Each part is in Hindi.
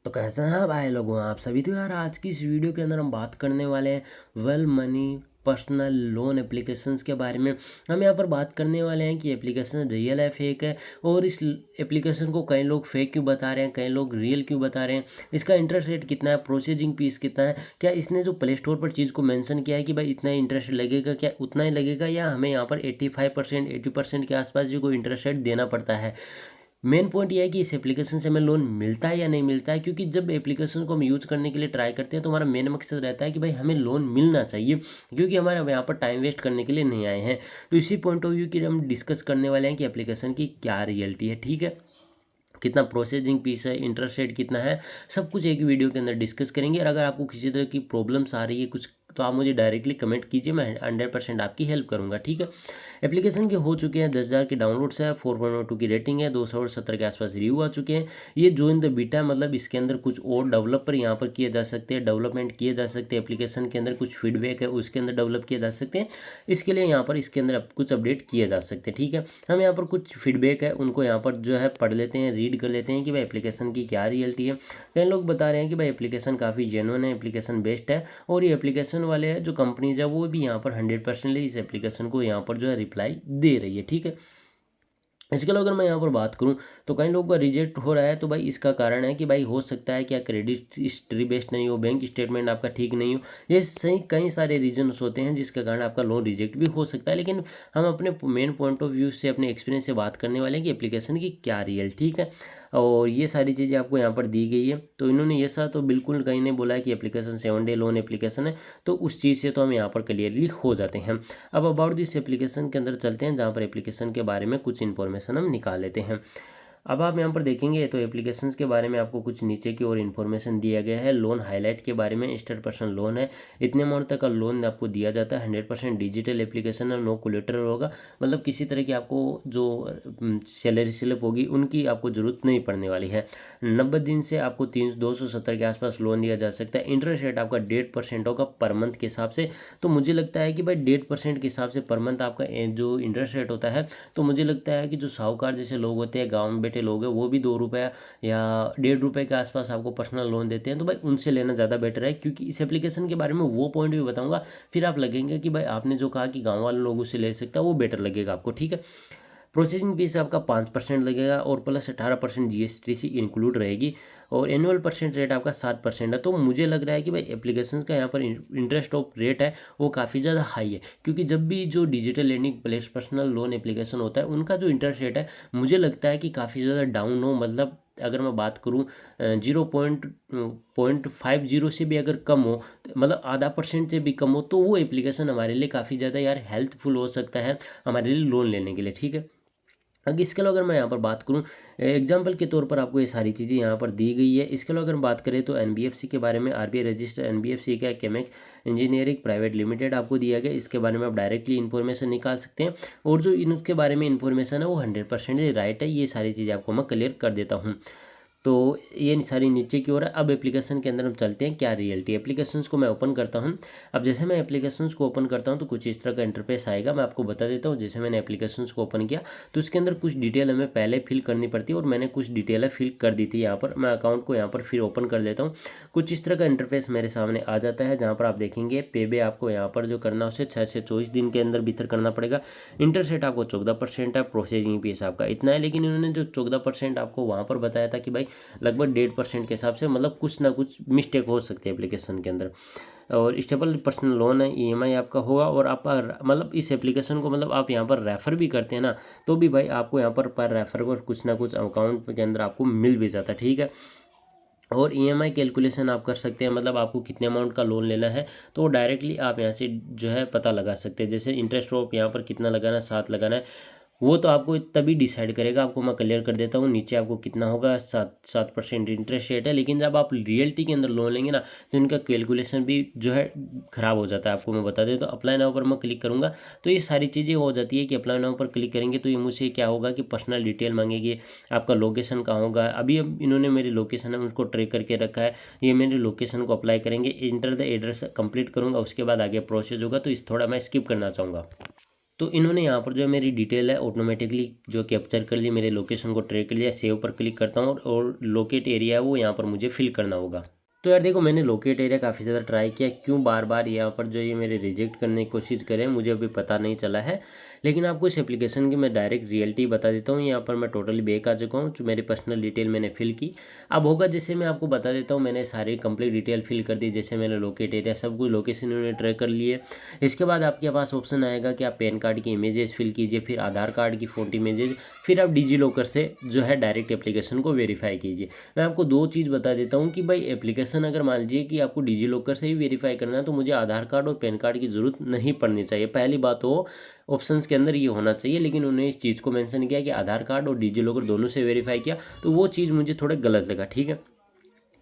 तो कैसे हैं आप भाई लोगों आप सभी। तो यार आज की इस वीडियो के अंदर हम बात करने वाले हैं well money personal loan applications के बारे में। हम यहाँ पर बात करने वाले हैं कि एप्लीकेशन रियल है फेक है, और इस एप्लीकेशन को कई लोग फेक क्यों बता रहे हैं, कई लोग रियल क्यों बता रहे हैं, इसका इंटरेस्ट रेट कितना है, प्रोसेसिंग फीस कितना है, क्या इसने जो प्ले स्टोर पर चीज़ को मेंशन किया है कि भाई इतना इंटरेस्ट लगेगा, क्या उतना ही लगेगा, या हमें यहाँ पर 85% 80% के आसपास भी कोई इंटरेस्ट रेट देना पड़ता है। मेन पॉइंट ये है कि इस एप्लीकेशन से हमें लोन मिलता है या नहीं मिलता है, क्योंकि जब एप्लीकेशन को हम यूज़ करने के लिए ट्राई करते हैं तो हमारा मेन मकसद रहता है कि भाई हमें लोन मिलना चाहिए, क्योंकि हमारे यहाँ पर टाइम वेस्ट करने के लिए नहीं आए हैं। तो इसी पॉइंट ऑफ व्यू की हम डिस्कस करने वाले हैं कि एप्लीकेशन की क्या रियलिटी है, ठीक है, कितना प्रोसेसिंग फीस है, इंटरेस्ट रेट कितना है, सब कुछ एक वीडियो के अंदर डिस्कस करेंगे। और अगर आपको किसी तरह की प्रॉब्लम्स आ रही है कुछ, तो आप मुझे डायरेक्टली कमेंट कीजिए, मैं 100% आपकी हेल्प करूंगा, ठीक है। एप्लीकेशन के हो चुके हैं 10,000 के डाउनलोड्स है, 4.2 की रेटिंग है, 270 के आसपास रिव्यू आ चुके हैं। ये जो इन द बीटा है, मतलब इसके अंदर कुछ और डेवलपर यहाँ पर किए जा सकते हैं, डेवलपमेंट किए जा सकते हैं, एप्लीकेशन के अंदर कुछ फीडबैक है उसके अंदर डेवलप किए जा सकते हैं। इसके लिए यहाँ पर इसके अंदर कुछ अपडेट किए जा सकते हैं, ठीक है। हम यहाँ पर कुछ फीडबैक है उनको यहाँ पर जो है पढ़ लेते हैं, रीड कर लेते हैं कि भाई एप्लीकेशन की क्या रियलिटी है। कई लोग बता रहे हैं कि भाई एप्लीकेशन काफ़ी जेन्युइन है, एप्लीकेशन बेस्ट है, और ये एप्लीकेशन वाले जो कंपनीज है वो भी यहाँ पर 100% इस एप्लीकेशन को यहाँ पर जो है रिप्लाई दे रही है, ठीक है। इसके अलावा अगर मैं यहाँ पर बात करूँ तो कई लोगों का रिजेक्ट हो रहा है, तो भाई इसका कारण है कि भाई हो सकता है क्या क्रेडिट हिस्ट्री बेस्ड नहीं हो, बैंक स्टेटमेंट आपका ठीक नहीं हो, ये सही कई सारे रीजन्स होते हैं जिसके कारण आपका लोन रिजेक्ट भी हो सकता है। लेकिन हम अपने मेन पॉइंट ऑफ व्यू से, अपने एक्सपीरियंस से बात करने वाले हैं कि एप्लीकेशन की क्या रियल, ठीक है। और ये सारी चीज़ें आपको यहाँ पर दी गई है। तो इन्होंने ये सा तो बिल्कुल कहीं नहीं बोला है कि एप्लीकेशन 7 डे लोन एप्लीकेशन है, तो उस चीज़ से तो हम यहाँ पर क्लियरली हो जाते हैं। अब अबाउट दिस एप्लीकेशन के अंदर चलते हैं, जहाँ पर एप्लीकेशन के बारे में कुछ इन्फॉर्मेशन हम निकाल लेते हैं। अब आप यहाँ पर देखेंगे तो एप्लीकेशंस के बारे में आपको कुछ नीचे की ओर इन्फॉर्मेशन दिया गया है। लोन हाईलाइट के बारे में, स्टार पर्सन लोन है, इतने अमाउंट तक का लोन आपको दिया जाता है, 100% डिजिटल एप्लीकेशन है, नो कोलेटरल होगा, मतलब किसी तरह की आपको जो सैलरी स्लिप होगी उनकी आपको ज़रूरत नहीं पड़ने वाली है। 90 दिन से आपको 270 के आसपास लोन दिया जा सकता है। इंटरेस्ट रेट आपका 1.5% होगा पर मंथ के हिसाब से। तो मुझे लगता है कि भाई 1.5% के हिसाब से पर मंथ आपका जो इंटरेस्ट रेट होता है, तो मुझे लगता है कि जो साहूकार जैसे लोग होते हैं, गाँव में बैठे लोग हैं, वो भी 2 रुपये या 1.5 रुपये के आसपास आपको पर्सनल लोन देते हैं, तो भाई उनसे लेना ज़्यादा बेटर है। क्योंकि इस एप्लीकेशन के बारे में वो पॉइंट भी बताऊंगा, फिर आप लगेंगे कि भाई आपने जो कहा कि गाँव वाले लोगों से ले सकता है, वो बेटर लगेगा आपको, ठीक है। प्रोसेसिंग फीस आपका 5% लगेगा, और प्लस 18% जीएसटी सी इंक्लूड रहेगी, और एनुअल परसेंट रेट आपका 7% है। तो मुझे लग रहा है कि भाई एप्लीकेशन का यहाँ पर इंटरेस्ट ऑफ रेट है वो काफ़ी ज़्यादा हाई है, क्योंकि जब भी जो digital lending place personal loan application होता है उनका जो इंटरेस्ट रेट है, मुझे लगता है कि काफ़ी ज़्यादा डाउन हो। मतलब अगर मैं बात करूँ 0.50 से भी अगर कम हो, मतलब आधा परसेंट से भी कम हो, तो वो एप्लीकेशन हमारे लिए काफ़ी ज़्यादा यार हेल्पफुल हो सकता है हमारे लिए लोन लेने के लिए, ठीक है। अगर इसके अलावा अगर मैं यहाँ पर बात करूँ, एग्जाम्पल के तौर पर आपको ये सारी चीज़ें यहाँ पर दी गई है। इसके अलावा अगर बात करें तो एनबीएफसी के बारे में, आरबीआई रजिस्टर एनबीएफसी का केमेक इंजीनियरिंग प्राइवेट लिमिटेड आपको दिया गया, इसके बारे में आप डायरेक्टली इन्फॉर्मेशन निकाल सकते हैं, और जो इनके बारे में इन्फॉर्मेशन है वो 100% राइट है। ये सारी चीज़ें आपको मैं क्लियर कर देता हूँ। तो ये सारी नीचे की ओर है। अब एप्लीकेशन के अंदर हम चलते हैं, क्या रियलिटी। एप्लीकेशंस को मैं ओपन करता हूँ। अब जैसे मैं एप्लीकेशंस को ओपन करता हूँ तो कुछ इस तरह का इंटरफेस आएगा। मैं आपको बता देता हूँ, जैसे मैंने एप्लीकेशंस को ओपन किया तो उसके अंदर कुछ डिटेल हमें पहले फिल करनी पड़ती है, और मैंने कुछ डिटेल फिल कर दी थी। यहाँ पर मैं अकाउंट को यहाँ पर फिर ओपन कर लेता हूँ। कुछ इस तरह का इंटरफेस मेरे सामने आ जाता है, जहाँ पर आप देखेंगे पे आपको यहाँ पर जो करना है उसे 6 से 24 दिन के अंदर भीतर करना पड़ेगा। इंटरेस्ट रेट आपको 14% है, प्रोसेसिंग फीस आपका इतना है। लेकिन इन्होंने जो 14% आपको वहाँ पर बताया था कि भाई लगभग 1.5% के हिसाब से, मतलब कुछ ना कुछ मिस्टेक हो सकती है एप्लीकेशन के अंदर। और स्टेबल पर्सनल लोन है, ईएमआई आपका होगा, और आप मतलब इस एप्लीकेशन को मतलब आप यहाँ पर रेफ़र भी करते हैं ना, तो भी भाई आपको यहाँ पर रेफ़र को कुछ ना कुछ अकाउंट के अंदर आपको मिल भी जाता है, ठीक है। और ईएमआई कैलकुलेशन आप कर सकते हैं, मतलब आपको कितने अमाउंट का लोन लेना है, तो डायरेक्टली आप यहाँ से जो है पता लगा सकते हैं। जैसे इंटरेस्ट ऑफ यहाँ पर कितना लगाना है, 7 लगाना है, वो तो आपको तभी डिसाइड करेगा। आपको मैं क्लियर कर देता हूँ, नीचे आपको कितना होगा, 7% इंटरेस्ट रेट है। लेकिन जब आप रियलिटी के अंदर लोन लेंगे ना, तो इनका कैलकुलेशन भी जो है ख़राब हो जाता है। आपको मैं बता दें, तो अप्लाई नाउ पर मैं क्लिक करूँगा तो ये सारी चीज़ें हो जाती है कि अप्लाई नाउ पर क्लिक करेंगे तो ये मुझसे क्या होगा कि पर्सनल डिटेल मांगेगी, आपका लोकेशन कहाँ होगा। अभी अब इन्होंने मेरी लोकेशन है उसको ट्रैक करके रखा है, ये मेरी लोकेशन को अप्लाई करेंगे, इंटर द एड्रेस कंप्लीट करूँगा, उसके बाद आगे प्रोसेस होगा। तो इस थोड़ा मैं स्किप करना चाहूँगा। तो इन्होंने यहाँ पर जो मेरी डिटेल है ऑटोमेटिकली जो कैप्चर कर ली, मेरे लोकेशन को ट्रैक कर लिया। सेव पर क्लिक करता हूँ और लोकेट एरिया है वो यहाँ पर मुझे फिल करना होगा। तो यार देखो, मैंने लोकेट एरिया काफ़ी ज़्यादा ट्राई किया, क्यों बार बार यहाँ पर जो ये मेरे रिजेक्ट करने की कोशिश करें मुझे अभी पता नहीं चला है। लेकिन आपको इस एप्लीकेशन की मैं डायरेक्ट रियलिटी बता देता हूँ। यहाँ पर मैं टोटली बैक आ चुका हूँ, जो मेरी पर्सनल डिटेल मैंने फिल की। अब होगा जैसे मैं आपको बता देता हूँ, मैंने सारी कंप्लीट डिटेल फिल कर दी, जैसे मैंने लोकेट एरिया सब कुछ लोकेशन उन्होंने ट्रैक कर लिए। इसके बाद आपके पास ऑप्शन आएगा कि आप पैन कार्ड की इमेजेस फिल कीजिए, फिर आधार कार्ड की फोटो इमेजेस, फिर आप डिजी लॉकर से जो है डायरेक्ट एप्लीकेशन को वेरीफाई कीजिए। मैं आपको दो चीज़ बता देता हूँ कि भाई एप्लीकेशन अगर मान लीजिए कि आपको डिजी लॉकर से ही वेरीफाई करना है तो मुझे आधार कार्ड और पैन कार्ड की ज़रूरत नहीं पड़नी चाहिए। पहली बात तो ऑप्शंस के अंदर ये होना चाहिए, लेकिन उन्होंने इस चीज़ को मेंशन किया कि आधार कार्ड और डिजी लॉकर दोनों से वेरीफाई किया, तो वो चीज़ मुझे थोड़ा गलत लगा। ठीक है,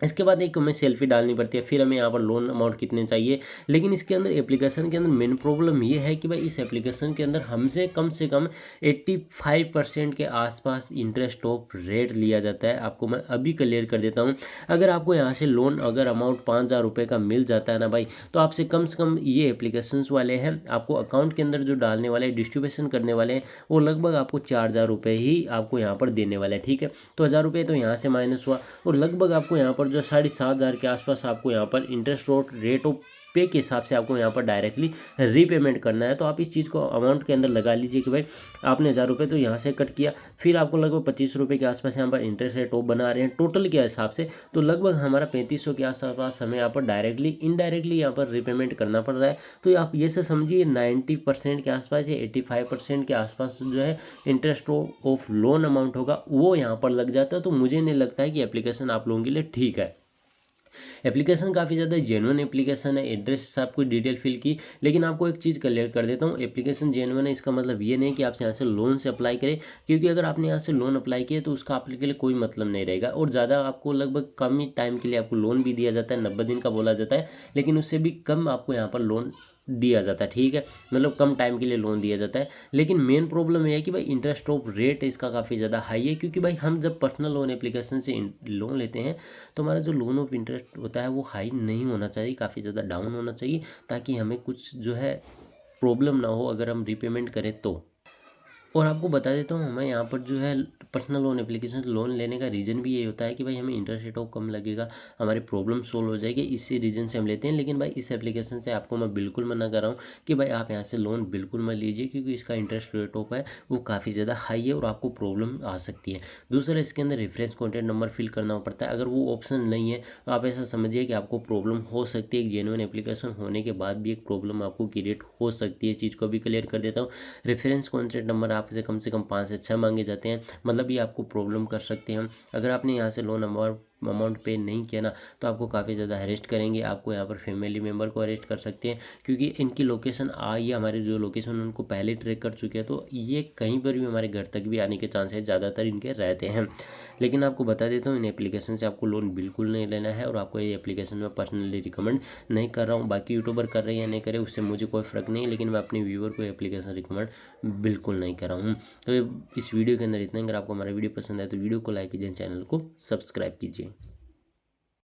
इसके बाद एक हमें सेल्फी डालनी पड़ती है, फिर हमें यहाँ पर लोन अमाउंट कितने चाहिए। लेकिन इसके अंदर एप्लीकेशन के अंदर मेन प्रॉब्लम ये है कि भाई इस एप्लीकेशन के अंदर हमसे कम से कम 85% के आसपास इंटरेस्ट ऑफ रेट लिया जाता है। आपको मैं अभी क्लियर कर देता हूँ। अगर आपको यहाँ से लोन अगर अमाउंट 5,000 रुपये का मिल जाता है ना भाई, तो आपसे कम से कम ये एप्लीकेशंस वाले हैं आपको अकाउंट के अंदर जो डालने वाले डिस्ट्रीब्यूशन करने वाले हैं वो लगभग आपको 4,000 रुपये ही आपको यहाँ पर देने वाले हैं। ठीक है, तो 1,000 रुपये तो यहाँ से माइनस हुआ, और लगभग आपको यहाँ पर जो 7,500 के आसपास आपको यहाँ पर इंटरेस्ट रेट ऑफ पे के हिसाब से आपको यहाँ पर डायरेक्टली रीपेमेंट करना है। तो आप इस चीज़ को अमाउंट के अंदर लगा लीजिए कि भाई आपने 1,000 रुपये तो यहाँ से कट किया, फिर आपको लगभग 25 रुपये के आसपास यहाँ पर इंटरेस्ट रेट ऑफ बना रहे हैं टोटल के हिसाब से, तो लगभग हमारा 3500 के आसपास हमें यहाँ पर डायरेक्टली इनडायरेक्टली यहाँ पर रीपेमेंट करना पड़ रहा है। तो आप ये से समझिए 90% के आसपास या 85% के आसपास जो है इंटरेस्ट ऑफ लोन अमाउंट होगा वो यहाँ पर लग जाता है। तो मुझे नहीं लगता है कि एप्लीकेशन आप लोगों के लिए ठीक है। एप्लीकेशन काफ़ी ज़्यादा जेन्युइन एप्लीकेशन है, एड्रेस सब कुछ डिटेल फिल की। लेकिन आपको एक चीज़ क्लियर कर देता हूँ, एप्लीकेशन जेन्युइन है इसका मतलब ये नहीं कि आप यहाँ से लोन से अप्लाई करें, क्योंकि अगर आपने यहाँ से लोन अप्लाई किया तो उसका आपके लिए कोई मतलब नहीं रहेगा। और ज़्यादा आपको लगभग कम ही टाइम के लिए आपको लोन भी दिया जाता है, 90 दिन का बोला जाता है, लेकिन उससे भी कम आपको यहाँ पर लोन दिया जाता है। ठीक है, मतलब कम टाइम के लिए लोन दिया जाता है। लेकिन मेन प्रॉब्लम ये है कि भाई इंटरेस्ट ऑफ रेट इसका काफ़ी ज़्यादा हाई है, क्योंकि भाई हम जब पर्सनल लोन एप्लीकेशन से लोन लेते हैं तो हमारा जो लोन ऑफ इंटरेस्ट होता है वो हाई नहीं होना चाहिए, काफ़ी ज़्यादा डाउन होना चाहिए, ताकि हमें कुछ जो है प्रॉब्लम ना हो अगर हम रीपेमेंट करें तो। और आपको बता देता हूँ, हमें यहाँ पर जो है पर्सनल लोन एप्लीकेशन लोन लेने का रीज़न भी ये होता है कि भाई हमें इंटरेस्ट रेट ऑफ कम लगेगा, हमारी प्रॉब्लम सोल्व हो जाएगी, इसी रीज़न से हम लेते हैं। लेकिन भाई इस एप्लीकेशन से आपको मैं बिल्कुल मना कर रहा हूँ कि भाई आप यहाँ से लोन बिल्कुल मत लीजिए, क्योंकि इसका इंटरेस्ट रेट ऑफ है वो काफ़ी ज़्यादा हाई है और आपको प्रॉब्लम आ सकती है। दूसरा, इसके अंदर रेफरेंस कॉन्टैक्ट नंबर फिल करना पड़ता है। अगर वो ऑप्शन नहीं है तो आप ऐसा समझिए कि आपको प्रॉब्लम हो सकती है। एक जेन्युइन एप्लीकेशन होने के बाद भी एक प्रॉब्लम आपको क्रिएट हो सकती है। इस चीज़ को भी क्लियर कर देता हूँ। रेफरेंस कॉन्टैक्ट नंबर आपसे कम 5 से 6 मांगे जाते हैं, मतलब ये आपको प्रॉब्लम कर सकते हैं। अगर आपने यहाँ से लोन अमाउंट पे नहीं किया ना तो आपको काफ़ी ज़्यादा अरेस्ट करेंगे, आपको यहाँ पर फैमिली मेम्बर को अरेस्ट कर सकते हैं, क्योंकि इनकी लोकेशन ये हमारे जो लोकेशन उनको पहले ट्रैक कर चुके हैं, तो ये कहीं पर भी हमारे घर तक भी आने के चांसेस ज़्यादातर इनके रहते हैं। लेकिन आपको बता देता हूँ, इन एप्लीकेशन से आपको लोन बिल्कुल नहीं लेना है, और आपको ये एप्लीकेशन में पर्सनली रिकमेंड नहीं कर रहा हूँ। बाकी यूट्यूबर कर रहे हैं या नहीं करे उससे मुझे कोई फ़र्क नहीं है, लेकिन मैं अपने व्यूअर को एप्लीकेशन रिकमेंड बिल्कुल नहीं कर रहा हूँ। तो इस वीडियो के अंदर इतना ही। अगर आपको हमारा वीडियो पसंद आए तो वीडियो को लाइक कीजिए, चैनल को सब्सक्राइब कीजिए।